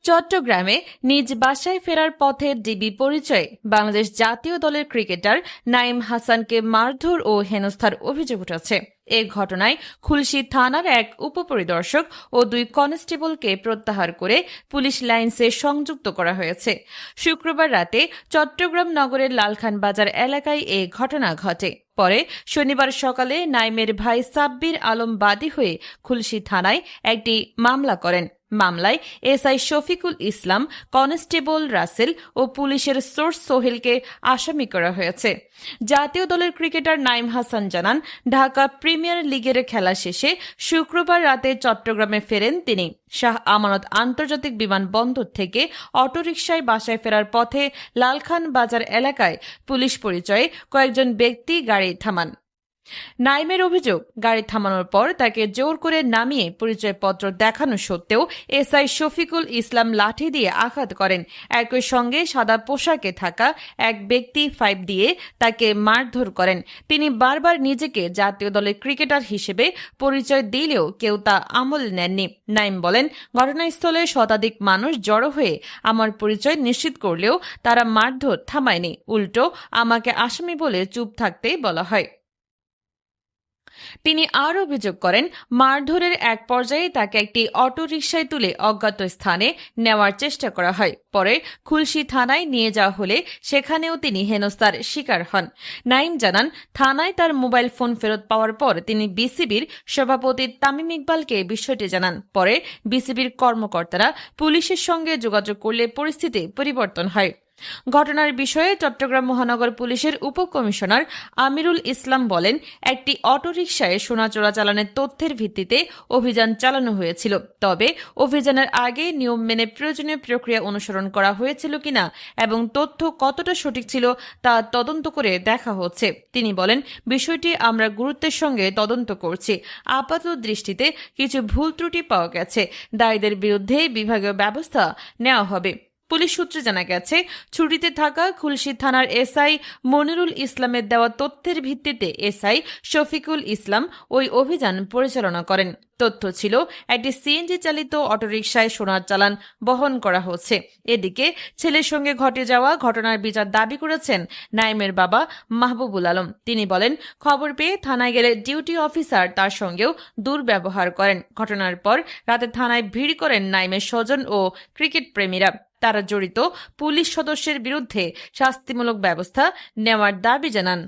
চট্টগ্রামে নিজ বাসায় ফেরার পথে ডিবি পরিচয়ে বাংলাদেশ জাতীয় দলের ক্রিকেটার নাঈম হাসানকে মারধর ও হেনস্থার অভিযোগ উঠেছে। এ ঘটনায় খুলশী থানার এক উপপরিদর্শক ও 2 কনস্টেবলকে প্রত্যাহার করে পুলিশ লাইন্সে সংযুক্ত করা হয়েছে। শুক্রবার রাতে চট্টগ্রাম নগরের লালখান বাজার এলাকায় এ ঘটনা ঘটে। পরে শনিবার সকালে নাঈমের ভাই সাব্বির আলম বাদী হয়ে খুলশী থানায় একটি মামলা করেন। মামলায় এসআই শফিকুল ইসলাম, কনস্টেবল রাসেল ও পুলিশের সোর্স সোহেলকে আসামি করা হয়েছে। জাতীয় দলের ক্রিকেটার নাঈম হাসান জানান, ঢাকা প্রিমিয়ার লিগের খেলা শেষে শুক্রবার রাতে চট্টগ্রামে ফেরেন তিনি। শাহ আমানত আন্তর্জাতিক বিমানবন্দর থেকে অটোরিকশায় বাসায় ফেরার পথে লালখান বাজার এলাকায় পুলিশ পরিচয়ে কয়েকজন ব্যক্তি গাড়ি থামান। নাঈমের অভিযোগ, গাড়ি থামানোর পর তাকে জোর করে নামিয়ে পরিচয়পত্র দেখানো সত্ত্বেও এসআই শফিকুল ইসলাম লাঠি দিয়ে আঘাত করেন। একই সঙ্গে সাদা পোশাকে থাকা এক ব্যক্তি পাইপ দিয়ে তাকে মারধর করেন। তিনি বারবার নিজেকে জাতীয় দলের ক্রিকেটার হিসেবে পরিচয় দিলেও কেউ তা আমল নেননি। নাঈম বলেন, ঘটনাস্থলে শতাধিক মানুষ জড়ো হয়ে আমার পরিচয় নিশ্চিত করলেও তারা মারধর থামায়নি, উল্টো আমাকে আসামি বলে চুপ থাকতেই বলা হয়। তিনি আরও অভিযোগ করেন, মারধরের এক পর্যায়ে তাকে একটি অটোরিকশায় তুলে অজ্ঞাত স্থানে নেওয়ার চেষ্টা করা হয়। পরে খুলশী থানায় নিয়ে যাওয়া হলে সেখানেও তিনি হেনস্থার শিকার হন। নাঈম জানান, থানায় তার মোবাইল ফোন ফেরত পাওয়ার পর তিনি বিসিবির সভাপতি তামিম ইকবালকে বিষয়টি জানান। পরে বিসিবির কর্মকর্তারা পুলিশের সঙ্গে যোগাযোগ করলে পরিস্থিতি পরিবর্তন হয়। ঘটনার বিষয়ে চট্টগ্রাম মহানগর পুলিশের উপকমিশনার আমিরুল ইসলাম বলেন, একটি অটোরিকশায় সোনা চোরাচালানের তথ্যের ভিত্তিতে অভিযান চালানো হয়েছিল। তবে অভিযানের আগে নিয়ম মেনে প্রয়োজনীয় প্রক্রিয়া অনুসরণ করা হয়েছিল কিনা এবং তথ্য কতটা সঠিক ছিল তা তদন্ত করে দেখা হচ্ছে। তিনি বলেন, বিষয়টি আমরা গুরুত্বের সঙ্গে তদন্ত করছি। আপাত দৃষ্টিতে কিছু ভুল ত্রুটি পাওয়া গেছে, দায়ীদের বিরুদ্ধে বিভাগীয় ব্যবস্থা নেওয়া হবে। পুলিশ সূত্রে জানা গেছে, ছুটিতে থাকা খুলশী থানার এসআই মনিরুল ইসলামের দেওয়া তথ্যের ভিত্তিতে এসআই শফিকুল ইসলাম ওই অভিযান পরিচালনা করেন। তথ্য ছিল, একটি সিএনজি চালিত অটোরিকশায় সোনার চালান বহন করা হচ্ছে। এদিকে ছেলের সঙ্গে ঘটে যাওয়া ঘটনার বিচার দাবি করেছেন নাঈমের বাবা মাহবুবুল আলম। তিনি বলেন, খবর পেয়ে থানায় গেলে ডিউটি অফিসার তার সঙ্গেও দুর্ব্যবহার করেন। ঘটনার পর রাতে থানায় ভিড় করেন নাঈমের স্বজন ও ক্রিকেট প্রেমীরা। তারা জড়িত পুলিশ সদস্যের বিরুদ্ধে শাস্তিমূলক ব্যবস্থা নেওয়ার দাবি জানান।